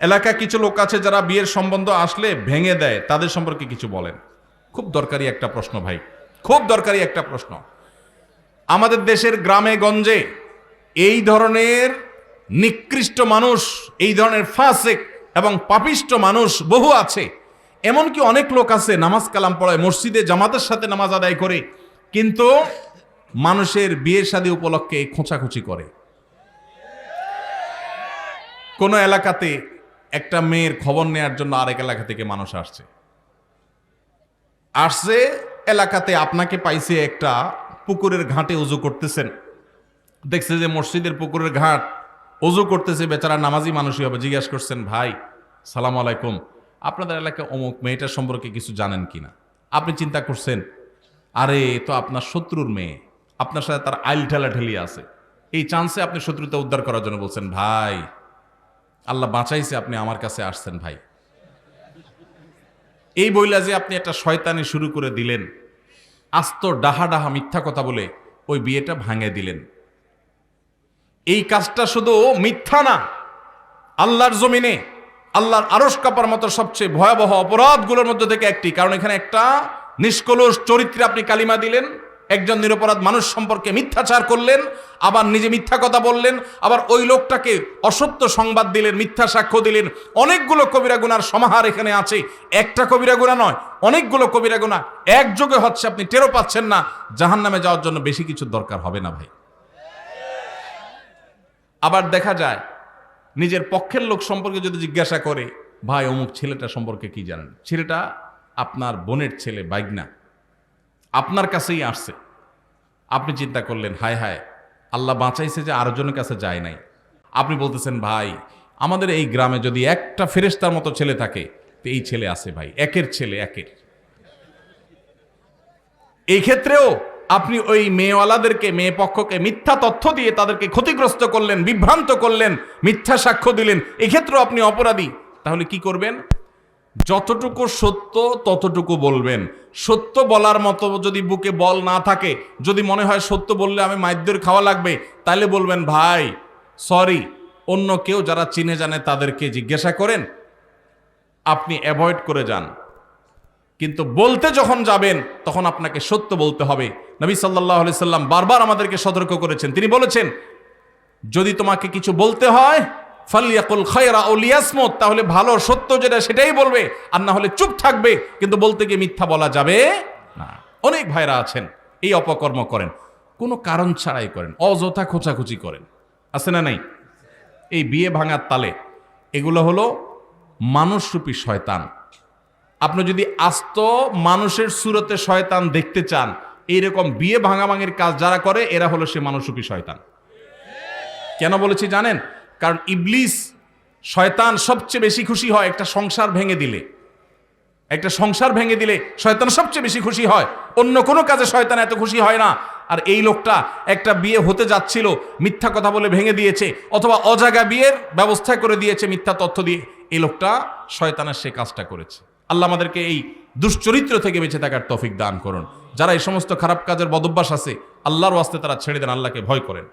এলাকা কিছু লোক আছে যারা বিয়ের সম্বন্ধ আসলে ভেঙে দেয়, তাদের সম্পর্কে কিছু বলেন। খুব দরকারি একটা প্রশ্ন ভাই, খুব দরকারি একটা প্রশ্ন। আমাদের দেশের গ্রামে গঞ্জে এই ধরনের নিকৃষ্ট মানুষ, এই ধরনের ফাসিক এবং পাপিষ্ট মানুষ বহু আছে। এমনকি অনেক লোক আছে নামাজ কালাম পড়ায়, মসজিদে জামাতের সাথে নামাজ আদায় করে, কিন্তু মানুষের বিয়ে শাদী উপলক্ষে খোঁচাখুচি করে। কোন এলাকাতে একটা মেয়ের খবর নেয়ার জন্য আরেক এলাকা থেকে মানুষ আসছে, এলাকাতে আপনাকে পাইছে একটা পুকুরের ঘাটে উজু করতেছেন, দেখছে যে মসজিদের পুকুরের ঘাট, উজু করতেছে, বেচারা নামাজি মানুষই হবে। জিজ্ঞাসা করছেন, ভাই সালাম আলাইকুম, আপনাদের এলাকায় অমুক মেয়েটার সম্পর্কে কিছু জানেন কিনা? আপনি চিন্তা করছেন, আরে তো আপনার শত্রুর মেয়ে, আপনার সাথে তার আইল ঠেলাঠেলি আছে, এই চান্সে আপনি শত্রুতা উদ্ধার করার জন্য বলছেন, ভাই আল্লাহ বাঁচাইছে আপনি আমার কাছে আসছেন ভাই। এই বইলা যে আপনি একটা শয়তানি শুরু করে দিলেন, আস্ত ডাহা ডাহা মিথ্যা কথা বলে ওই বিয়েটা ভাঙে দিলেন। এই কাজটা শুধু মিথ্যা না, আল্লাহর জমিনে আল্লাহর আরশ কাঁপার মতো সবচেয়ে ভয়াবহ অপরাধগুলোর মধ্যে থেকে একটি। কারণ এখানে একটা নিষ্কলুষ চরিত্রে আপনি কালিমা দিলেন, একজন নিরপরাধ মানুষ সম্পর্কে মিথ্যাচার করলেন, আবার নিজে মিথ্যা কথা বললেন, আবার ওই লোকটাকে অসত্য সংবাদ দিলেন, মিথ্যা সাক্ষ্য দিলেন। অনেকগুলো কবিরা গুনার সমাহার এখানে আছে, একটা কবিরা গুনাহ নয়, অনেকগুলো কবিরা গুনাহ একযোগে হচ্ছে, আপনি টেরও পাচ্ছেন না। জাহান্নামে যাওয়ার জন্য বেশি কিছু দরকার হবে না ভাই। আবার দেখা যায় নিজের পক্ষের লোক সম্পর্কে যদি জিজ্ঞাসা করে, ভাই অমুক ছেলেটা সম্পর্কে কি জানেন? ছেলেটা আপনার বোনের ছেলে, বাইগনা, আপনার কাছেই আসছে। আপনি চিন্তা করলেন, হায় হায় আল্লাহ বাঁচাইছে যে আরেকজনের কাছে যায় নাই। আপনি বলতেছেন, ভাই আমাদের এই গ্রামে যদি একটা ফেরেশতার মতো ছেলে থাকে তো এই ছেলে আছে ভাই, একের ছেলে একের। এই ক্ষেত্রেও আপনি ওই মেয়েওয়ালাদেরকে, মেয়ে পক্ষকে মিথ্যা তথ্য দিয়ে তাদেরকে ক্ষতিগ্রস্ত করলেন, বিভ্রান্ত করলেন, মিথ্যা সাক্ষ্য দিলেন, এক্ষেত্রেও আপনি অপরাধী। তাহলে কি করবেন? যতটুকু সত্য ততটুকু বলবেন। সত্য বলার মতো যদি বুকে বল না থাকে, যদি মনে হয় সত্য বললে আমি মাইদ্যের খাওয়া লাগবে, তাহলে বলবেন, ভাই সরি, অন্য কেউ যারা চিনে জানে তাদেরকে জিজ্ঞাসা করেন, আপনি অ্যাভয়েড করে যান। কিন্তু বলতে যখন যাবেন তখন আপনাকে সত্য বলতে হবে। নবী সাল্লাল্লাহু আলাইহি সাল্লাম বারবার আমাদেরকে সতর্ক করেছেন। তিনি বলেছেন, যদি তোমাকে কিছু বলতে হয় ফালিয়াকুল খায়রা আও লিয়াসমুত, তাহলে ভালো সত্য যেটা সেটাই বলবে, আর না হলে চুপ থাকবে। কিন্তু বলতে গিয়ে মিথ্যা বলা যাবে না। অনেক ভাইরা আছেন এই অপকর্ম করেন, কোনো কারণ ছাড়াই করেন, অযথা খোঁচাখুচি করেন, আছে না নাই? এই বিয়ে ভাঙার তালে এগুলো হলো মানুষরূপী শয়তান। আপনি যদি আস্ত মানুষের সুরতে শয়তান দেখতে চান, এইরকম বিয়ে ভাঙাভাঙির কাজ যারা করে এরা হলো সে মানুষরূপী শয়তান। কেন বলেছি জানেন? কারণ ইবলিস শয়তান সবচেয়ে বেশি খুশি হয় একটা সংসার ভেঙে দিলে। একটা সংসার ভেঙে দিলে শয়তান সবচেয়ে বেশি খুশি হয়, অন্য কোনো কাজে শয়তান এত খুশি হয় না। আর এই লোকটা একটা বিয়ে হতে যাচ্ছিল, মিথ্যা কথা বলে ভেঙে দিয়েছে, অথবা অজাগা বিয়ের ব্যবস্থা করে দিয়েছে মিথ্যা তথ্য দিয়ে। এই লোকটা শয়তানের সে কাজটা করেছে। আল্লাহ আমাদেরকে এই দুশ্চরিত্র থেকে বেঁচে থাকার তৌফিক দান করুন। যারা এই সমস্ত খারাপ কাজের বদভ্যাস আছে, আল্লাহর ওয়াস্তে তারা ছেড়ে দেন, আল্লাহকে ভয় করেন।